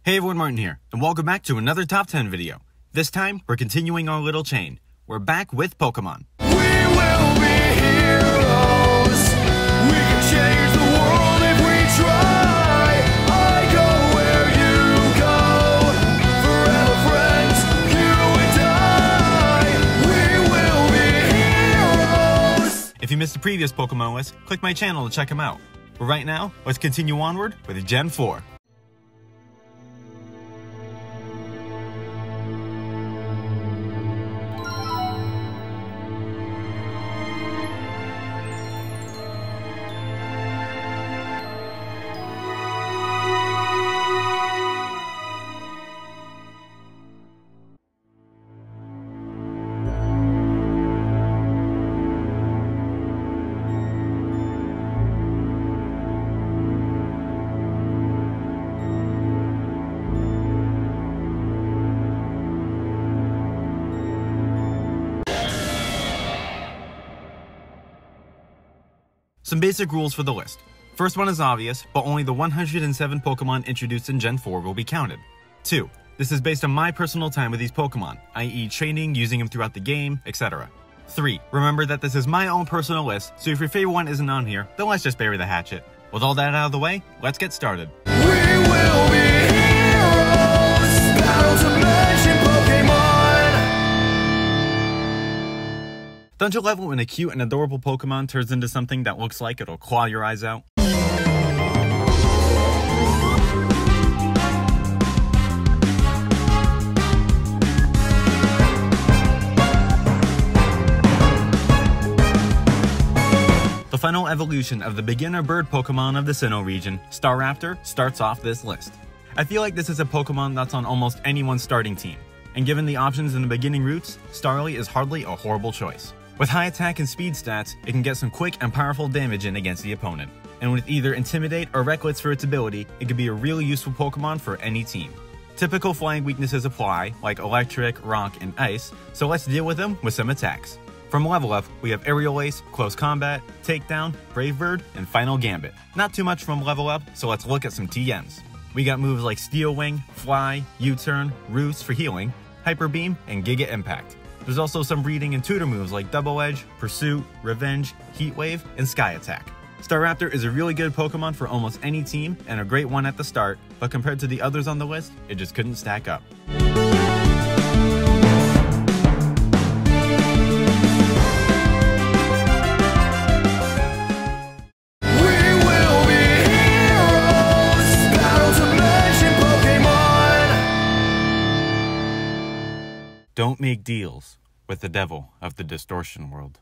Hey everyone, Martin here, and welcome back to another Top 10 video. This time, we're continuing our little chain. We're back with Pokemon. We will be heroes. We can change the world if we try. I go where you go. Forever friends, you and I. We will be heroes. If you missed the previous Pokemon list, click my channel to check them out. But right now, let's continue onward with Gen 4. Some basic rules for the list. First one is obvious, but only the 107 Pokemon introduced in Gen 4 will be counted. 2. This is based on my personal time with these Pokemon, i.e. training, using them throughout the game, etc. 3. Remember that this is my own personal list, so if your favorite one isn't on here, then let's just bury the hatchet. With all that out of the way, let's get started. We will be heroes. Battle to mention Pokemon. Don't you love it when a cute and adorable Pokemon turns into something that looks like it'll claw your eyes out? The final evolution of the beginner bird Pokemon of the Sinnoh region, Staraptor, starts off this list. I feel like this is a Pokemon that's on almost anyone's starting team, and given the options in the beginning routes, Starly is hardly a horrible choice. With high attack and speed stats, it can get some quick and powerful damage in against the opponent. And with either Intimidate or Reckless for its ability, it can be a really useful Pokemon for any team. Typical flying weaknesses apply, like Electric, Rock, and Ice, so let's deal with them with some attacks. From level up, we have Aerial Ace, Close Combat, Takedown, Brave Bird, and Final Gambit. Not too much from level up, so let's look at some TMs. We got moves like Steel Wing, Fly, U-Turn, Roost for healing, Hyper Beam, and Giga Impact. There's also some breeding and tutor moves like Double Edge, Pursuit, Revenge, Heat Wave, and Sky Attack. Staraptor is a really good Pokemon for almost any team and a great one at the start, but compared to the others on the list, it just couldn't stack up. Don't make deals with the devil of the distortion world.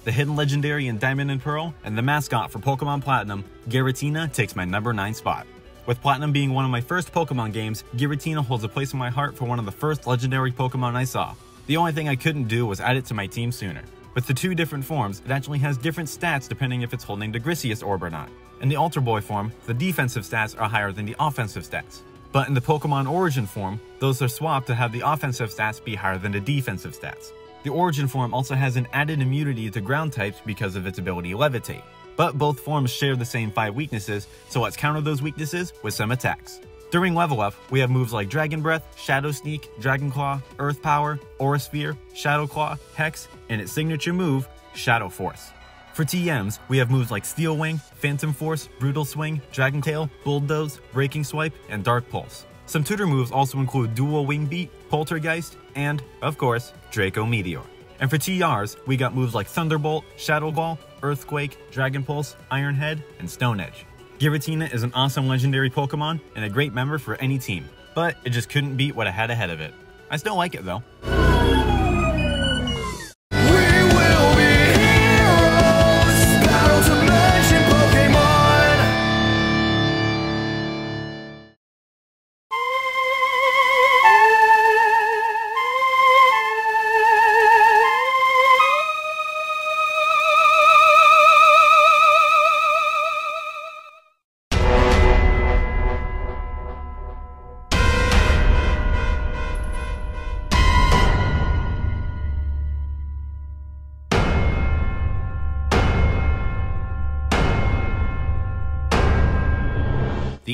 The hidden legendary in Diamond and Pearl, and the mascot for Pokemon Platinum, Giratina takes my number 9 spot. With Platinum being one of my first Pokemon games, Giratina holds a place in my heart for one of the first legendary Pokemon I saw. The only thing I couldn't do was add it to my team sooner. With the two different forms, it actually has different stats depending if it's holding the Grisius Orb or not. In the Ultra Boy form, the defensive stats are higher than the offensive stats. But in the Pokemon Origin form, those are swapped to have the offensive stats be higher than the defensive stats. The Origin form also has an added immunity to ground types because of its ability Levitate. But both forms share the same 5 weaknesses, so let's counter those weaknesses with some attacks. During level up, we have moves like Dragon Breath, Shadow Sneak, Dragon Claw, Earth Power, Aura Sphere, Shadow Claw, Hex, and its signature move, Shadow Force. For TMs, we have moves like Steel Wing, Phantom Force, Brutal Swing, Dragon Tail, Bulldoze, Breaking Swipe, and Dark Pulse. Some tutor moves also include Dual Wing Beat, Poltergeist, and, of course, Draco Meteor. And for TRs, we got moves like Thunderbolt, Shadow Ball, Earthquake, Dragon Pulse, Iron Head, and Stone Edge. Giratina is an awesome legendary Pokemon and a great member for any team, but it just couldn't beat what I had ahead of it. I still like it though.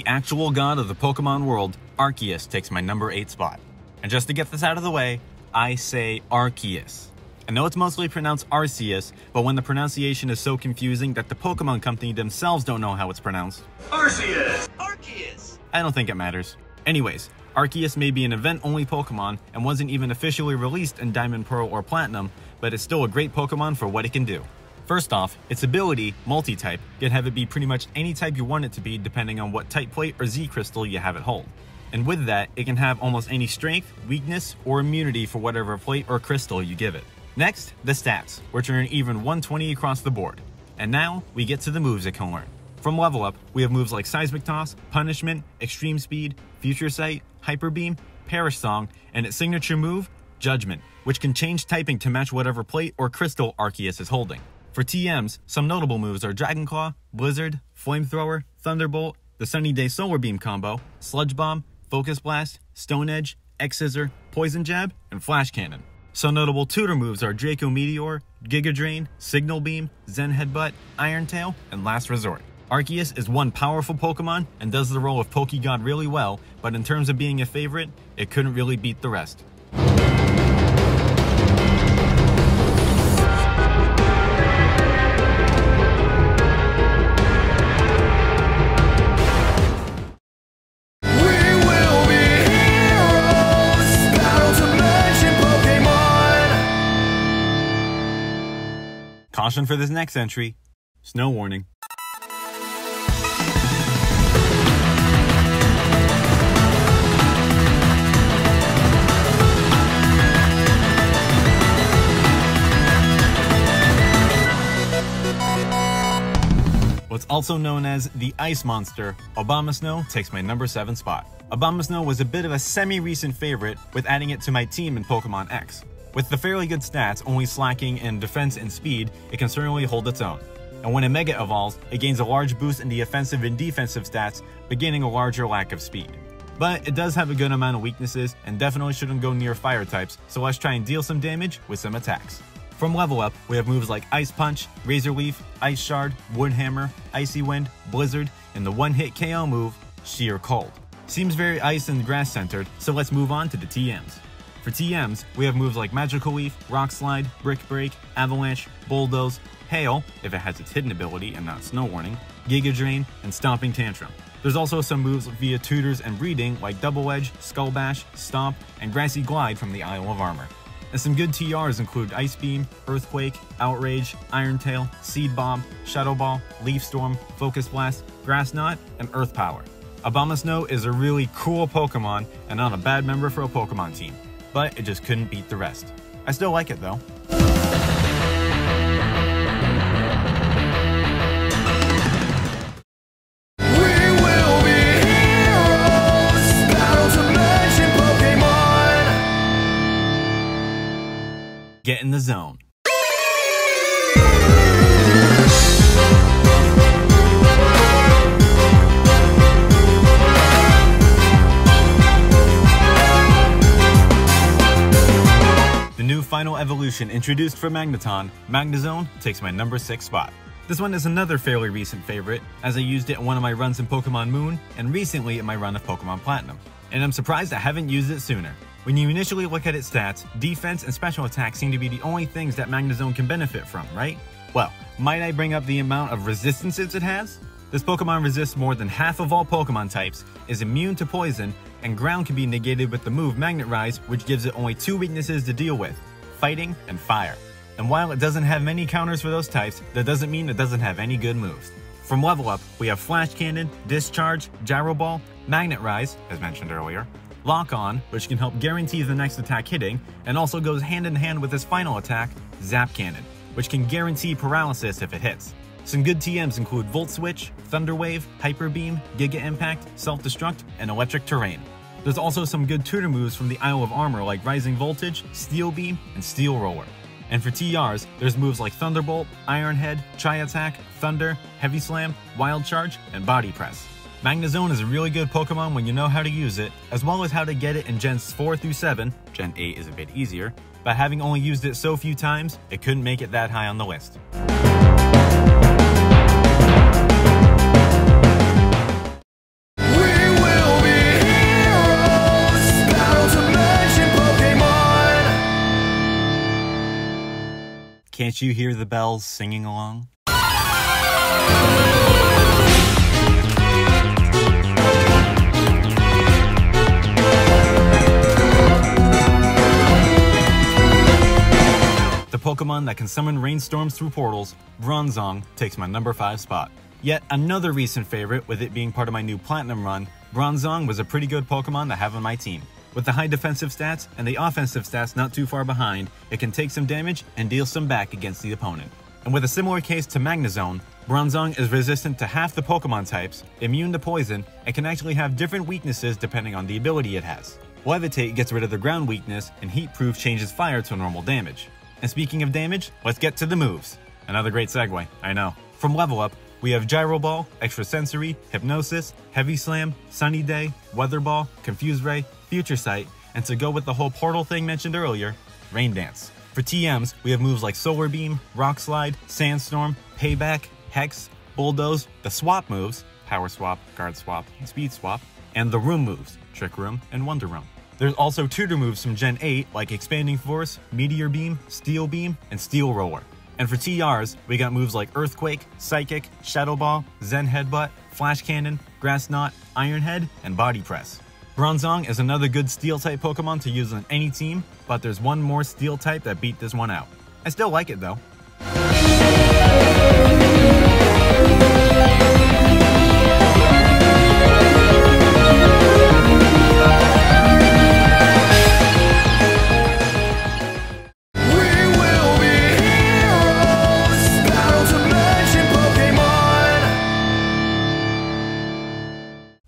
the actual god of the Pokemon world, Arceus, takes my number 8 spot. And just to get this out of the way, I say Arceus. I know it's mostly pronounced Arceus, but when the pronunciation is so confusing that the Pokemon company themselves don't know how it's pronounced. Arceus! Arceus! I don't think it matters. Anyways, Arceus may be an event-only Pokemon and wasn't even officially released in Diamond, Pearl, or Platinum, but it's still a great Pokemon for what it can do. First off, its ability, Multi-Type, can have it be pretty much any type you want it to be depending on what type plate or Z-Crystal you have it hold. And with that, it can have almost any strength, weakness, or immunity for whatever plate or crystal you give it. Next, the stats, which are an even 120 across the board. And now, we get to the moves it can learn. From Level Up, we have moves like Seismic Toss, Punishment, Extreme Speed, Future Sight, Hyper Beam, Perish Song, and its signature move, Judgment, which can change typing to match whatever plate or crystal Arceus is holding. For TMs, some notable moves are Dragon Claw, Blizzard, Flamethrower, Thunderbolt, the Sunny Day Solar Beam combo, Sludge Bomb, Focus Blast, Stone Edge, X-Scissor, Poison Jab, and Flash Cannon. Some notable tutor moves are Draco Meteor, Giga Drain, Signal Beam, Zen Headbutt, Iron Tail, and Last Resort. Arceus is one powerful Pokemon and does the role of Pokegod really well, but in terms of being a favorite, it couldn't really beat the rest. Caution for this next entry, snow warning. What's also known as the Ice Monster, Abomasnow takes my number 7 spot. Abomasnow was a bit of a semi-recent favorite with adding it to my team in Pokemon X. With the fairly good stats, only slacking in defense and speed, it can certainly hold its own. And when it Mega Evolves, it gains a large boost in the offensive and defensive stats, but gaining a larger lack of speed. But it does have a good amount of weaknesses, and definitely shouldn't go near fire types, so let's try and deal some damage with some attacks. From Level Up, we have moves like Ice Punch, Razor Leaf, Ice Shard, Wood Hammer, Icy Wind, Blizzard, and the one-hit KO move, Sheer Cold. Seems very ice and grass centered, so let's move on to the TMs. For TMs, we have moves like Magical Leaf, Rock Slide, Brick Break, Avalanche, Bulldoze, Hail, if it has its hidden ability and not Snow Warning, Giga Drain, and Stomping Tantrum. There's also some moves via tutors and breeding like Double Edge, Skull Bash, Stomp, and Grassy Glide from the Isle of Armor. And some good TRs include Ice Beam, Earthquake, Outrage, Iron Tail, Seed Bomb, Shadow Ball, Leaf Storm, Focus Blast, Grass Knot, and Earth Power. Abomasnow is a really cool Pokemon and not a bad member for a Pokemon team, but it just couldn't beat the rest. I still like it though. Get in the zone. The new final evolution introduced for Magneton, Magnezone, takes my number 6 spot. This one is another fairly recent favorite, as I used it in one of my runs in Pokemon Moon and recently in my run of Pokemon Platinum. And I'm surprised I haven't used it sooner. When you initially look at its stats, defense and special attack seem to be the only things that Magnezone can benefit from, right? Well, might I bring up the amount of resistances it has? This Pokemon resists more than half of all Pokemon types, is immune to poison, and ground can be negated with the move Magnet Rise, which gives it only 2 weaknesses to deal with, fighting and fire. And while it doesn't have many counters for those types, that doesn't mean it doesn't have any good moves. From Level Up, we have Flash Cannon, Discharge, Gyro Ball, Magnet Rise, as mentioned earlier, Lock On, which can help guarantee the next attack hitting, and also goes hand in hand with his final attack, Zap Cannon, which can guarantee paralysis if it hits. Some good TMs include Volt Switch, Thunder Wave, Hyper Beam, Giga Impact, Self-Destruct, and Electric Terrain. There's also some good tutor moves from the Isle of Armor like Rising Voltage, Steel Beam, and Steel Roller. And for TRs, there's moves like Thunderbolt, Iron Head, Tri-Attack, Thunder, Heavy Slam, Wild Charge, and Body Press. Magnezone is a really good Pokemon when you know how to use it, as well as how to get it in Gens 4 through 7, Gen 8 is a bit easier, but having only used it so few times, it couldn't make it that high on the list. We Can't you hear the bells singing along? The Pokemon that can summon rainstorms through portals, Bronzong takes my number 5 spot. Yet another recent favorite, with it being part of my new Platinum run, Bronzong was a pretty good Pokemon to have on my team. With the high defensive stats and the offensive stats not too far behind, it can take some damage and deal some back against the opponent. And with a similar case to Magnezone, Bronzong is resistant to half the Pokemon types, immune to poison, and can actually have different weaknesses depending on the ability it has. Levitate gets rid of the ground weakness, and Heatproof changes fire to normal damage. And speaking of damage, let's get to the moves. Another great segue, I know. From Level Up, we have Gyro Ball, Extrasensory, Hypnosis, Heavy Slam, Sunny Day, Weather Ball, Confuse Ray, Future Sight, and to go with the whole portal thing mentioned earlier, Rain Dance. For TMs, we have moves like Solar Beam, Rock Slide, Sandstorm, Payback, Hex, Bulldoze, the swap moves, Power Swap, Guard Swap, and Speed Swap, and the room moves, Trick Room and Wonder Room. There's also tutor moves from Gen 8 like Expanding Force, Meteor Beam, Steel Beam, and Steel Roller. And for TRs, we got moves like Earthquake, Psychic, Shadow Ball, Zen Headbutt, Flash Cannon, Grass Knot, Iron Head, and Body Press. Bronzong is another good Steel-type Pokemon to use on any team, but there's one more Steel-type that beat this one out. I still like it though.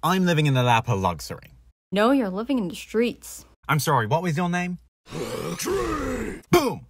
I'm living in the lap of luxury. No, you're living in the streets. I'm sorry, what was your name? Boom!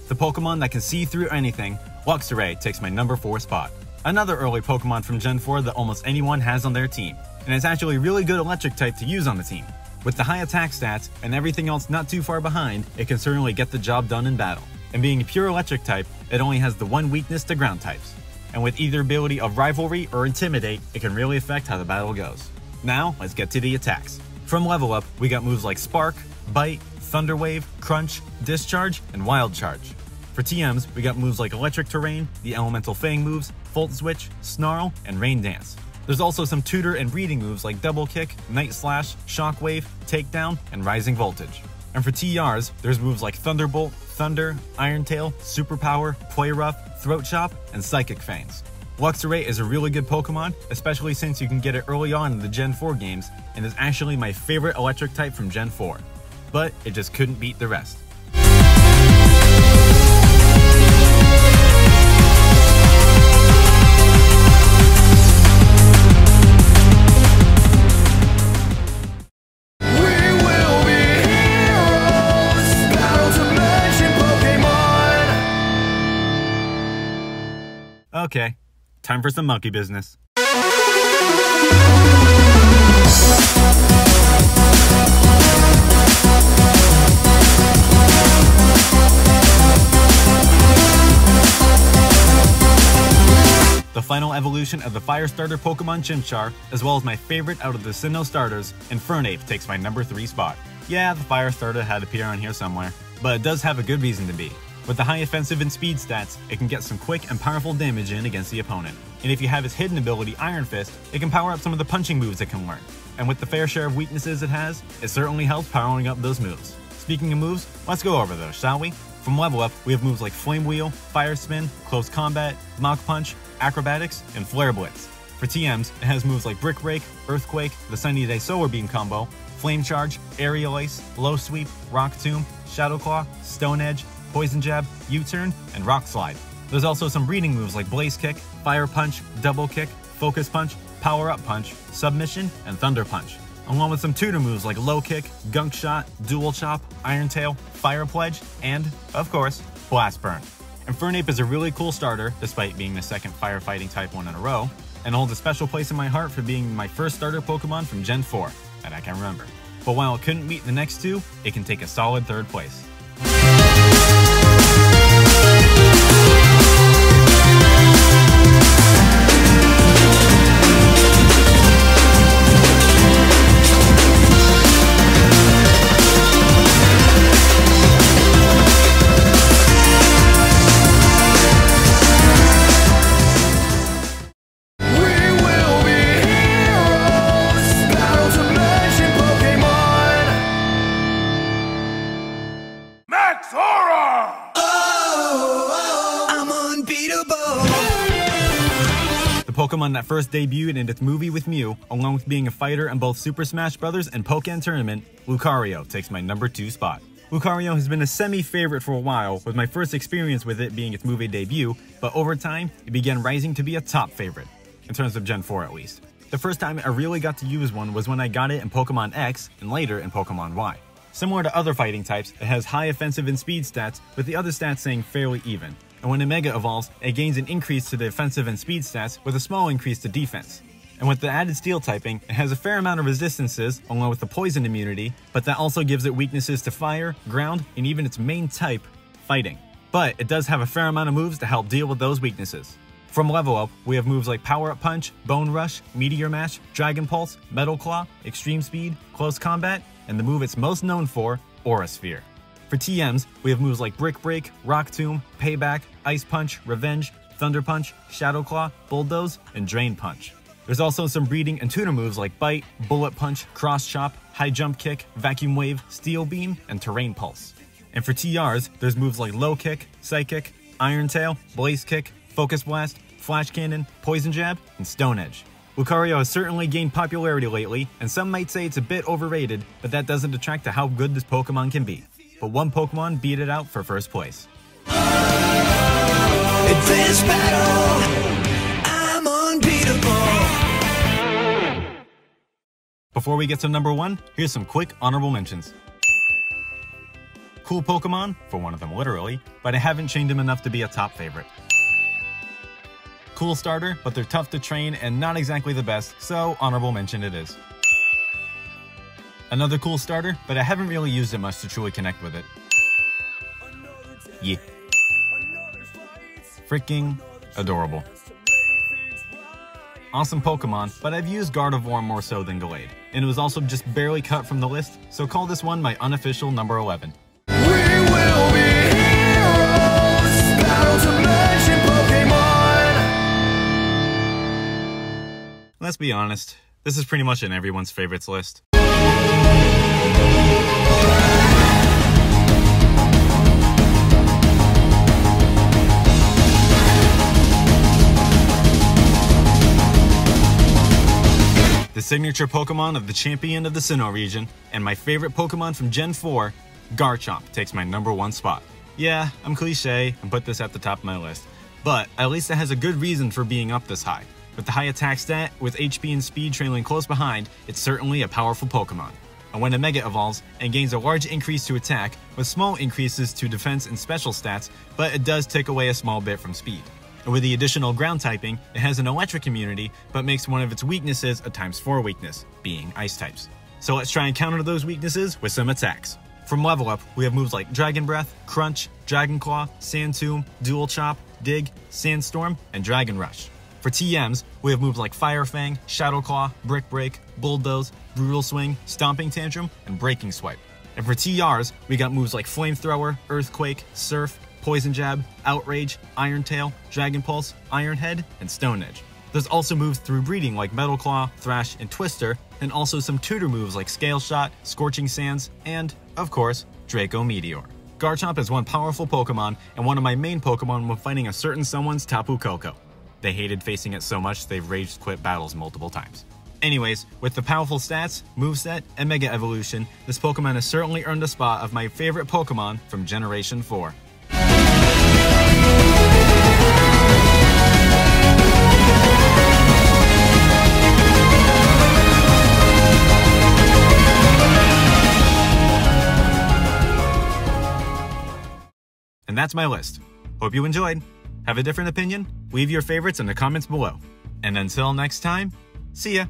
The Pokemon that can see through anything, Luxray takes my number 4 spot. Another early Pokemon from Gen 4 that almost anyone has on their team, and it's actually a really good electric type to use on the team. With the high attack stats and everything else not too far behind, it can certainly get the job done in battle. And being a pure electric type, it only has the one weakness to ground types. And with either ability of Rivalry or Intimidate, it can really affect how the battle goes. Now, let's get to the attacks. From Level Up, we got moves like Spark, Bite, Thunder Wave, Crunch, Discharge, and Wild Charge. For TMs, we got moves like Electric Terrain, the Elemental Fang moves, Volt Switch, Snarl, and Rain Dance. There's also some tutor and breeding moves like Double Kick, Night Slash, Shockwave, Takedown, and Rising Voltage. And for TRs, there's moves like Thunderbolt, Thunder, Iron Tail, Superpower, Play Rough, Throat Chop, and Psychic Fangs. Luxray is a really good Pokemon, especially since you can get it early on in the Gen 4 games, and is actually my favorite electric type from Gen 4. But it just couldn't beat the rest. Okay, time for some monkey business. The final evolution of the fire starter Pokemon Chimchar, as well as my favorite out of the Sinnoh starters, Infernape takes my number 3 spot. Yeah, the fire starter had to appear on here somewhere, but it does have a good reason to be. With the high offensive and speed stats, it can get some quick and powerful damage in against the opponent. And if you have its hidden ability Iron Fist, it can power up some of the punching moves it can learn. And with the fair share of weaknesses it has, it certainly helps powering up those moves. Speaking of moves, let's go over those, shall we? From Level Up, we have moves like Flame Wheel, Fire Spin, Close Combat, Mach Punch, Acrobatics, and Flare Blitz. For TMs, it has moves like Brick Break, Earthquake, the Sunny Day Solar Beam combo, Flame Charge, Aerial Ace, Low Sweep, Rock Tomb, Shadow Claw, Stone Edge, Poison Jab, U-Turn, and Rock Slide. There's also some breeding moves like Blaze Kick, Fire Punch, Double Kick, Focus Punch, Power Up Punch, Submission, and Thunder Punch. Along with some tutor moves like Low Kick, Gunk Shot, Dual Chop, Iron Tail, Fire Pledge, and, of course, Blast Burn. Infernape is a really cool starter, despite being the second firefighting type one in a row, and holds a special place in my heart for being my first starter Pokemon from Gen 4, that I can remember. But while it couldn't meet the next two, it can take a solid 3rd place. unbeatable. The Pokemon that first debuted in its movie with Mew, along with being a fighter in both Super Smash Bros. And Pokken Tournament, Lucario takes my number 2 spot. Lucario has been a semi-favorite for a while, with my first experience with it being its movie debut, but over time, it began rising to be a top favorite, in terms of Gen 4 at least. The first time I really got to use one was when I got it in Pokemon X, and later in Pokemon Y. Similar to other fighting types, it has high offensive and speed stats, with the other stats staying fairly even. And when it Mega Evolves, it gains an increase to the offensive and speed stats with a small increase to defense. And with the added steel typing, it has a fair amount of resistances, along with the poison immunity, but that also gives it weaknesses to fire, ground, and even its main type, fighting. But it does have a fair amount of moves to help deal with those weaknesses. From level up, we have moves like Power Up Punch, Bone Rush, Meteor Mash, Dragon Pulse, Metal Claw, Extreme Speed, Close Combat, and the move it's most known for, Aura Sphere. For TMs, we have moves like Brick Break, Rock Tomb, Payback, Ice Punch, Revenge, Thunder Punch, Shadow Claw, Bulldoze, and Drain Punch. There's also some breeding and tutor moves like Bite, Bullet Punch, Cross Chop, High Jump Kick, Vacuum Wave, Steel Beam, and Terrain Pulse. And for TRs, there's moves like Low Kick, Psychic, Iron Tail, Blaze Kick, Focus Blast, Flash Cannon, Poison Jab, and Stone Edge. Lucario has certainly gained popularity lately, and some might say it's a bit overrated, but that doesn't detract to how good this Pokemon can be. But one Pokemon beat it out for first place. In this battle, I'm unbeatable. Before we get to number 1, here's some quick honorable mentions. Cool Pokemon, for one of them literally, but I haven't trained them enough to be a top favorite. Cool starter, but they're tough to train and not exactly the best, so honorable mention it is. Another cool starter, but I haven't really used it much to truly connect with it. Yeah. Freaking adorable. Awesome Pokemon, but I've used Gardevoir more so than Gallade, and it was also just barely cut from the list, so call this one my unofficial number 11. We will be heroes, battles of legend Pokemon. Let's be honest, this is pretty much in everyone's favorites list. The signature Pokemon of the champion of the Sinnoh region, and my favorite Pokemon from Gen 4, Garchomp takes my number 1 spot. Yeah, I'm cliche and put this at the top of my list, but at least it has a good reason for being up this high. With the high attack stat, with HP and speed trailing close behind, it's certainly a powerful Pokemon. And when it Mega Evolves, it gains a large increase to attack, with small increases to defense and special stats, but it does take away a small bit from speed. And with the additional ground typing, it has an electric immunity, but makes one of its weaknesses a ×4 weakness, being ice types. So let's try and counter those weaknesses with some attacks. From level up, we have moves like Dragon Breath, Crunch, Dragon Claw, Sand Tomb, Dual Chop, Dig, Sandstorm, and Dragon Rush. For TMs, we have moves like Fire Fang, Shadow Claw, Brick Break, Bulldoze, Brutal Swing, Stomping Tantrum, and Breaking Swipe. And for TRs, we got moves like Flamethrower, Earthquake, Surf, Poison Jab, Outrage, Iron Tail, Dragon Pulse, Iron Head, and Stone Edge. There's also moves through breeding like Metal Claw, Thrash, and Twister, and also some tutor moves like Scale Shot, Scorching Sands, and, of course, Draco Meteor. Garchomp is one powerful Pokemon, and one of my main Pokemon when fighting a certain someone's Tapu Koko. They hated facing it so much they've rage quit battles multiple times. Anyways, with the powerful stats, moveset, and Mega Evolution, this Pokemon has certainly earned a spot of my favorite Pokemon from Generation 4. And that's my list. Hope you enjoyed. Have a different opinion? Leave your favorites in the comments below. And until next time, see ya!